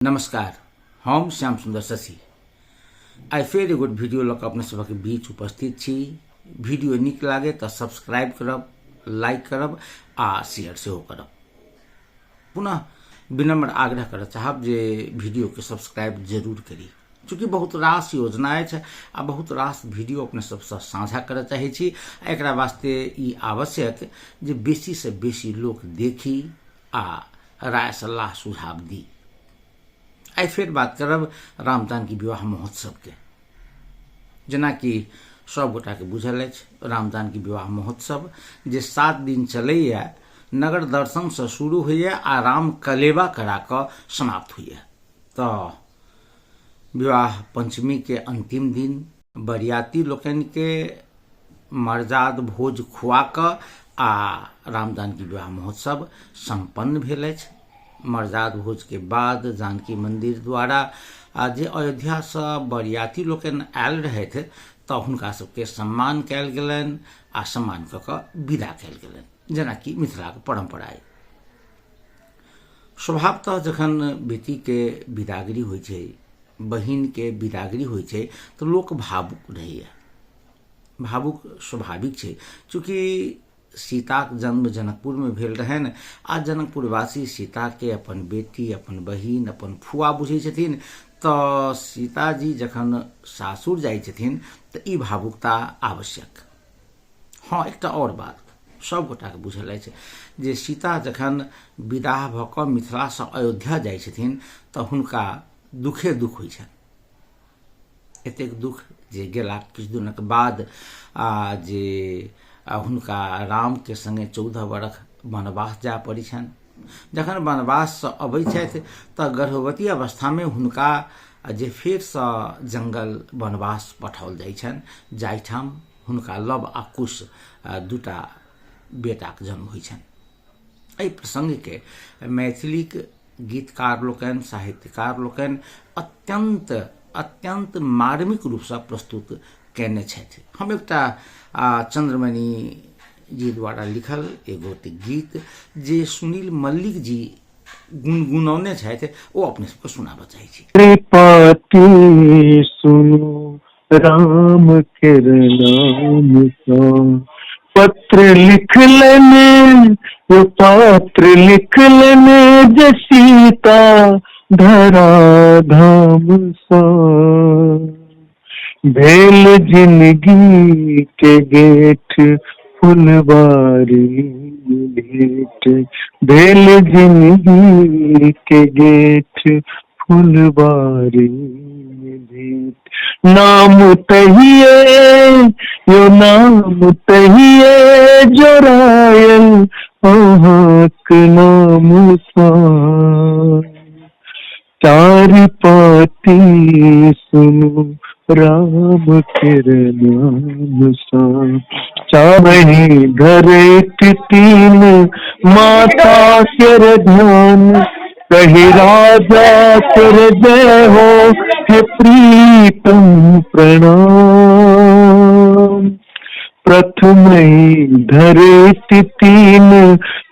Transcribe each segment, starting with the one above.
नमस्कार, हम श्याम सुंदर शशि आई फेर एगो वीडियो लऽ कऽ अपने सबके बीच उपस्थित छी। वीडियो नीक लागे तो सब्सक्राइब करब, लाइक करब आ शेयर सेहो करब। पुनः विनम्र आग्रह करऽ चाहब जे वीडियो के सब्सक्राइब जरूर करी, चूँकि बहुत रास योजना अछि आ बहुत रास वीडियो अपने सबसँ साझा करऽ चाहै छी। एकरा वास्ते ई आवश्यक जे बेसी से बेसी लोग देखी आ राय सलाह सुझाव दी। आई फिर बात करब राम जानकी विवाह महोत्सव के। जेना कि सब गोटा के बुझल अछि, राम जानकी विवाह महोत्सव जे 7 दिन चलैया, नगर दर्शन से शुरू होइए आ राम कलेवा करा कऽ समाप्त होइए। तो विवाह पंचमी के अंतिम दिन बरियाती लोकनि के मर्याद भोज खुआ कऽ आ राम जानकी विवाह महोत्सव संपन्न भेल अछि। मर्याद भोज के बाद जानकी मंदिर द्वारा जे अयोध्या से बरियाती लोकनि आयल रहथि तऽ हुनका सबके सम्मान कयल गेलनि आ सम्मान कऽ कऽ विदा कयल गेलनि, जेना कि मिथिला के परंपरा अछि। स्वभावतः जखन बेटी के विदागरी होइ छै, बहिन के विदागरी होइ छै तऽ लोक भावुक रहैया। भावुक स्वाभाविक छै, चूँकि सीताक जन्म जनकपुर में भेल रहनि आ जनकपुरवासी सीता के अपन बेटी, अपन बहिन, अपन फुआ बुझै छथिन। तऽ सीताजी जखन सासुर जाइ छथिन तऽ ई भावुकता आवश्यक। हाँ, एकटा और बात सब गोटा के बुझल अछि जे सीता जखन विदाह भऽ कऽ मिथिला से अयोध्या जाइ छथिन तऽ हुनका दुखे दुख होइ छनि। एतेक दुख जे गेला किछु दिनक बाद जे हुनका राम के संगे 14 वर्ष वनवास जाय पड़ै छनि। जखन वनवास से अबै छथि तऽ गर्भवती अवस्था में हुनका जे फेर से जंगल वनवास पठाओल जाइ छनि, जाहिठाम हुनका लव आ कुश दूटा बेटाक जन्म होइ छनि। एहि प्रसंग के मैथिलीक गीतकार लोकनि, साहित्यकार लोकनि अत्यंत मार्मिक रूप से प्रस्तुत कैने छथि। हम एकटा चंद्रमणि जी द्वारा लिखल एगो गीत जे सुनील मल्लिक जी गुनगुनौने छथि, ओ अपने सबको सुनाबऽ चाहै छी। त्रिपाठी सुनो राम के नाम का पत्र लिख लेने, वो पत्र लिख लेने जे सीता धरा धाम सा भेल जिंदगी के गेठ फुलवारी भेंट, भेल जिंदगी के गेठ फुलवारी भेंट। नाम तहिए यो नाम तहिए जोरायल अहाँक नाम सा चारि पाती सुनो राम के नाम सा चाहे घरेट 3 माता के ध्यान कही राजा तेरे जय हो हे प्रीतम प्रणाम। प्रथम धरेट 3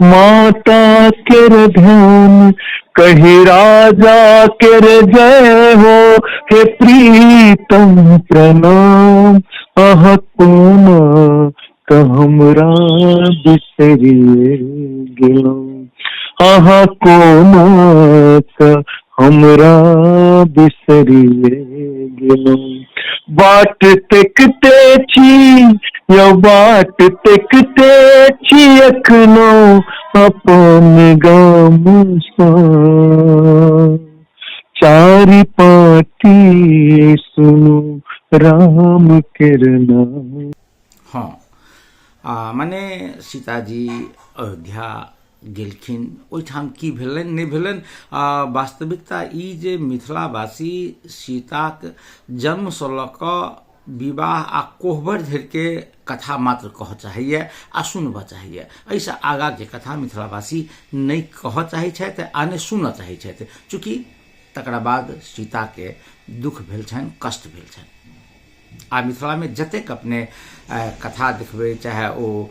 माता के ध्यान कही राजा के जय हो हे प्रीतम प्रणाम। आह कोना का हमरा बिसरिए गेलौं, आह कोना का हमरा बिसरिए गेलौं। बाट देखते छी यो बाट देखते छी एखनो अपन गाम सा चारि पाती सुनो राम के नाम। हाँ, माने सीताजी अयोध्या गेलखिन, ओहिठाम की भेलनि नहि भेलनि। वास्तविकता ई जे मिथिलावासी सीताक जन्म से लऽ कऽ विवाह आ कोहबर धरि के कथा मात्र कहऽ चाहैए आ सुनबऽ चाहैए। एहिसँ आगाँ के कथा मिथिलावासी नहि कहऽ चाहै छथि आ नहि सुनऽ चाहै छथि, चूँकि तकरा बाद सीता के दुख भेल छनि, कष्ट भेल छनि। आ मिथिला में जतेक अपने कथा देखबै, चाहे ओ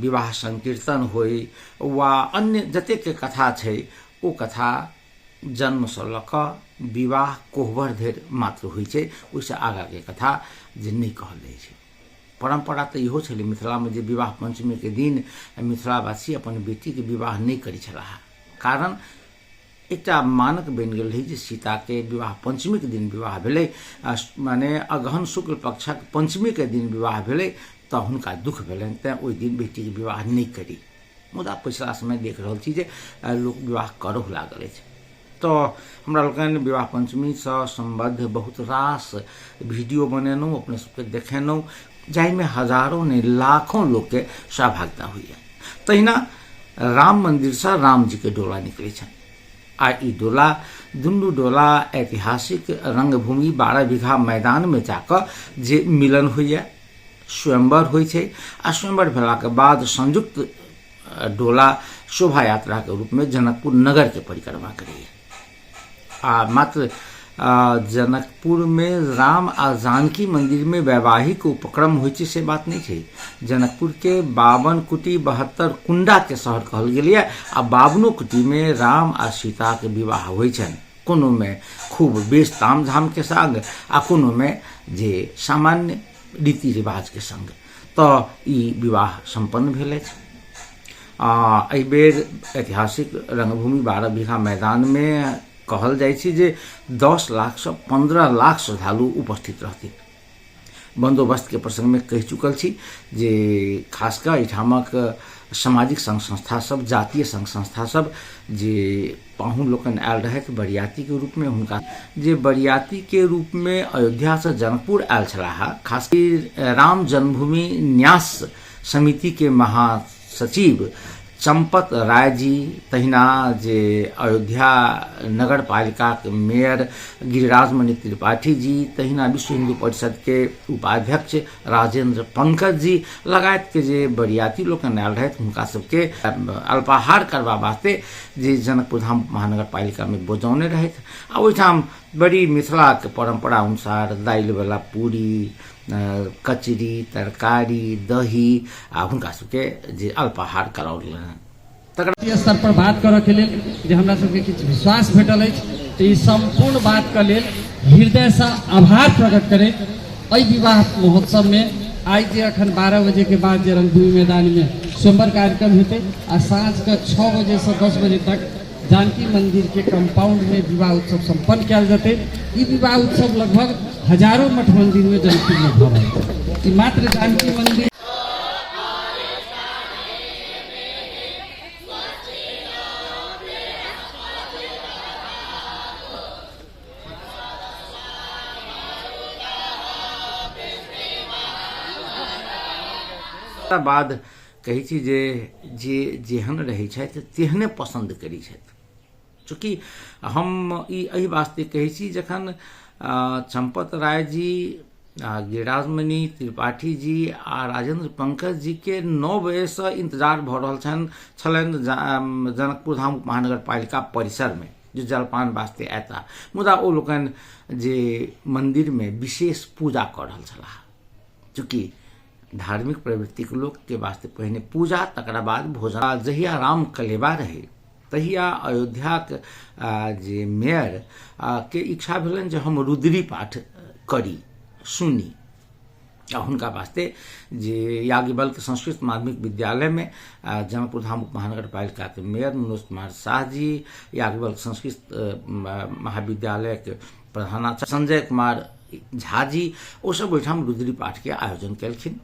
विवाह संकीर्तन होय वा अन्य जतेक कथा छै, ओ कथा जन्म से लऽ कऽ विवाह कोहबर धरि मात्र होइ छै, ओहिसँ आगाँके कथा जे नहि कहल जाइ छै। परंपरा तऽ इहो छलै मिथिलामे जे विवाह पंचमीके दिन मिथिलावासी अपन बेटीके विवाह नहि करै छलाह। कारण एकटा मानक बनि गेल रहै जे सीताके विवाह पंचमीके दिन विवाह भेलै, माने अगहन शुक्ल पक्षक पंचमीके दिन विवाह भेलै तऽ हुनका दुख भेलनि, तेँ ओहि दिन बेटीके विवाह नहि करी। मुदा पछिला समय देख रहल छी जे लोक विवाह करऽ लागल अछि। तऽ हमरा लोकनि विवाह पंचमीसँ सम्बद्ध बहुत रास वीडियो बनेलहुँ, अपने सबके देखेलहुँ, जाहिमे हजारों ने लाखों लोकके सहभागिता होइए। तहिना राम मन्दिरसँ रामजीके डोला निकलै छनि आ ई डोला दुनू डोला ऐतिहासिक रंगभूमि 12 बीघा मैदानमे जाकऽ जे मिलन होइए, स्वयंवर होइ छै आ स्वयंवर भेलाके बाद संयुक्त डोला शोभा यात्राके रूपमे जनकपुर नगरके परिक्रमा करैए। आ मात्र जनकपुर में राम आ जानकी मंदिर में वैवाहिक उपक्रम होइ छै से बात नहीं छै। जनकपुर के 52 कुटी 72 कुंडा के शहर कहल गेल है आ 52 कुटी में राम आ सीता के विवाह होइ छनि, कोनो में खूब बेस ताम झाम के संग आ कोनो में जे सामान्य रीति रिवाज के संग तऽ ई विवाह संपन्न भेल अछि। एहि बेर ऐतिहासिक रंगभूमि 12 बीघा मैदान में कहल जाइ छै जे 10 लाख से 15 लाख श्रद्धालु उपस्थित रहथिन। बंदोबस्त के प्रसंग में कहि चुकल छी जे खासकर एहिठामक सामाजिक संघ संस्था सब, जातीय संघ संस्था सब जे पाहुन लोकन आयल रहथि बरियाती के रूप में, हुनका जे बरियाती के रूप में अयोध्या से जनकपुर आयल छलाह, खासकर राम जन्मभूमि न्यास समिति के महासचिव चंपत राय जी, तहिना जे अयोध्या नगर पालिका के मेयर गिरिराज मणि त्रिपाठी जी, तहिना विश्व हिंदू परिषद के उपाध्यक्ष राजेंद्र पंकज जी लगायत के जे बरियाती लोक आयल रहथि, हुनका सबके अल्पाहार करबा वास्ते जे जनकपुर धाम महानगर पालिका में बजौने रहथि। आ ओहिठाम बड़ी मिथिला के परंपरा अनुसार दालि वाला पूरी, कचरी, तरकारी, दही आ हुनका सबके जे अल्पाहार कराओल तकर स्तर पर बात करऽ के लेल जे हमरा सबके किछु विश्वास भेटल अछि, तऽ ई संपूर्ण बात के लेल हृदय से आभार प्रकट करैत एहि विवाह महोत्सव में आई जे अखन 12 बजे के बाद जे रंगभूमि मैदान में स्वयंवर कार्यक्रम हेतै आ साँझ के 6 बजे से 10 बजे तक जानकी मंदिर के कंपाउंड में विवाह उत्सव संपन्न कयल जेतै। ई विवाह उत्सव लगभग हजारों मठ मंदिर में जनकपुर में भऽ रहल छै। मात्र जानकी मंदिर बाद कहै छी जे जे जेहन रहै छथि तेहने पसंद करै छथि। चूँकि हम ई एहि वास्ते कहै छी जखन चंपत राय जी, गिरिराज मणि त्रिपाठी जी आ राजेंद्र पंकज जी के 9 बजे से इंतजार भऽ रहल छलनि जनकपुर धाम महानगर पालिका परिसर में जो जलपान वास्ते अयता, मुदा ओ लोकनि जे मंदिर में विशेष पूजा कऽ रहल छलाह। चूँकि धार्मिक प्रवृत्ति के लोक के वास्ते पहिने पूजा तकरा बाद भोजन। जहिया राम कलेबा रहे तहिया अयोध्या के जे मेयर के इच्छा भेलनि जे हम रुद्री पाठ करी सुनी। हुनका वास्ते जे याज्ञवल्क्य संस्कृत माध्यमिक विद्यालय में जनकपुर धाम महानगर पालिका के मेयर मनोज कुमार शाह जी, याज्ञवल्क्य संस्कृत महाविद्यालय के प्रधानाचार्य संजय कुमार झा जी, ओ सब ओहिठाम रुद्री पाठ के आयोजन केलखिन।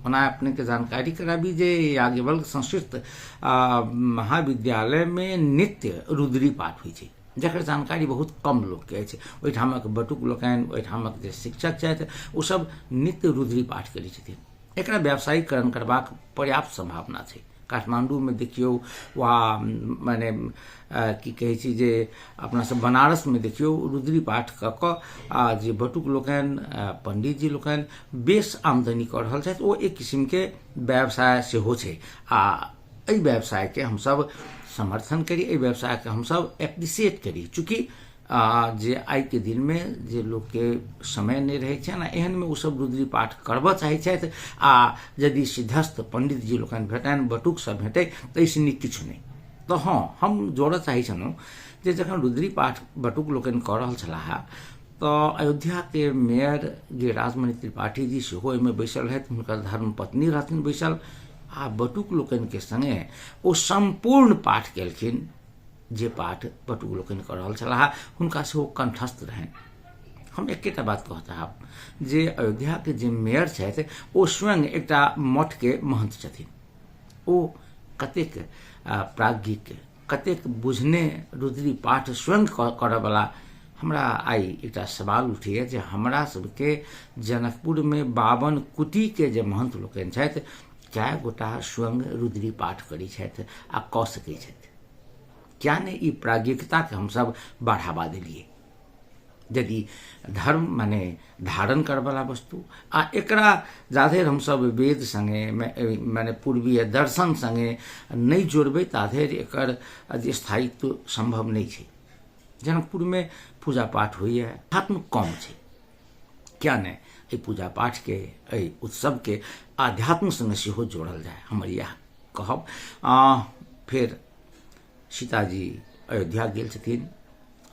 ओना अपने के जानकारी कराबी जे याज्ञवल्क्य संस्कृत महाविद्यालय में नित्य रुद्री पाठ होइ छै, जकर जानकारी बहुत कम लोग के अछि। ओहिठामक बटुक लोकनि, ओहिठामक जे शिक्षक छथि ओ सब नित्य रुद्री पाठ करै छथिन। एकरा व्यावसायीकरण करबाक पर्याप्त संभावना छै। काठमांडू में देखियो वा माने की कहै छी जे अपना सब बनारस में देखियो रुद्री पाठ कऽ जे बटुक लोकनि, पंडित जी लोकनि बेस आमदनी कऽ रहल छथि। ओ एक किस्म के व्यवसाय सेहो छै आ एहि व्यवसाय के हम सब समर्थन करी, एहि व्यवसाय के हम सब एप्रिशिएट करी। चूँकि जे आइ के दिन में जे लोग के समय नहीं रहे छै ना, एहन में ओ सब रुद्री पाठ करबऽ चाहे छथि आ यदि सिद्धस्थ पंडित जी लोकनि भेटनि, बटुक सब भेटै तऽ एहिसँ नीक किछु नहीं। तो हाँ, हम जोड़ऽ चाहे छलहुँ जे जखन रुद्री पाठ बटुक लोकनि कऽ रहल छलाह तऽ अयोध्या के मेयर जे राजमणि त्रिपाठी जी सेहो एहिमे बैसल रहथि, हुनकर धर्म पत्नी रहथिन बैसल, आ बटुक लोकनि के संगे ओ संपूर्ण पाठ केलखिन जे पाठ बटुक लोकनि कऽ रहल छलाह, हुनका सेहो कंठस्थ रहनि। हम एकेटा बात कहऽ चाहब जे अयोध्या के जे मेयर छथि ओ स्वयं एकटा मठ के महंत छथिन। ओ कतेक प्राज्ञिक, कतेक बुझने रुद्री पाठ स्वयं करऽ वाला। हमरा आई एकटा सवाल उठैए जे हमरा सबके जनकपुर में 52 कुटी के जे महंत लोकनि छथि, कए गोटा स्वयं रुद्री पाठ करै छथि आ कऽ सकै छथि? क्या ने ई प्राज्ञिकता के हमसब बढ़ावा देलिए? यदि धर्म माने धारण कर वाला वस्तु आ एकरा जाधेर हमसब वेद संगे माने पूर्वीय दर्शन संगे नहीं जोड़बै ताधेर एकर जे स्थायित्व संभव नहीं छै। जनकपुर में पूजा पाठ होइए, आत्म कम छै, क्या ने एहि पूजा पाठ के एहि उत्सव के आध्यात्म संगे सेहो जोड़ल जाए, हमर यह कहब। फिर सीताजी अयोध्या गेल छथिन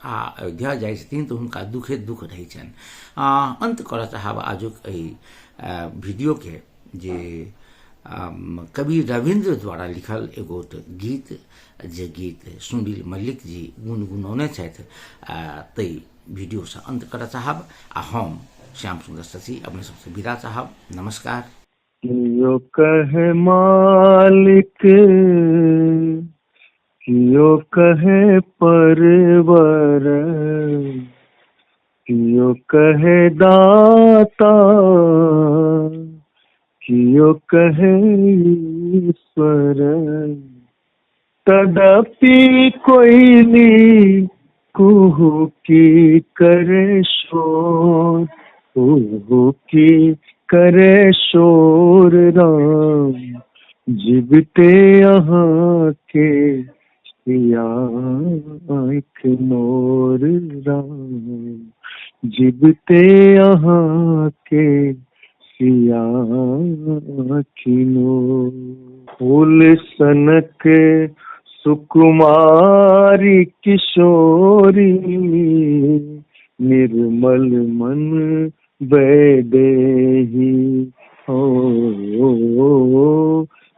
आ अयोध्या जाइ छथिन तऽ हुनका दुखे दुख रहै छनि। अंत करऽ चाहब आजुक एहि वीडियो के जे कवि रविंद्र द्वारा लिखल एगो गीत, जे गीत सुनील मल्लिक जी गुनगुनौने छथि, ताहि वीडियो से अंत करऽ चाहब आ हम श्याम सुंदर शशि अपने सबसे विदा चाहब। नमस्कार। यो कहे मालिक, यो कहे परवर, यो कहे दाता, यो कहे ईश्वर। तदपि कोयली कुहू की करे शोर, कुहू की करे शोर राम, जीवते यहाँ के आँख मोर राम, जीवते यहाँ के आँखिनो। फूल सनक सुकुमारी किशोरी, निर्मल मन बैदेही हो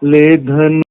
ले धन।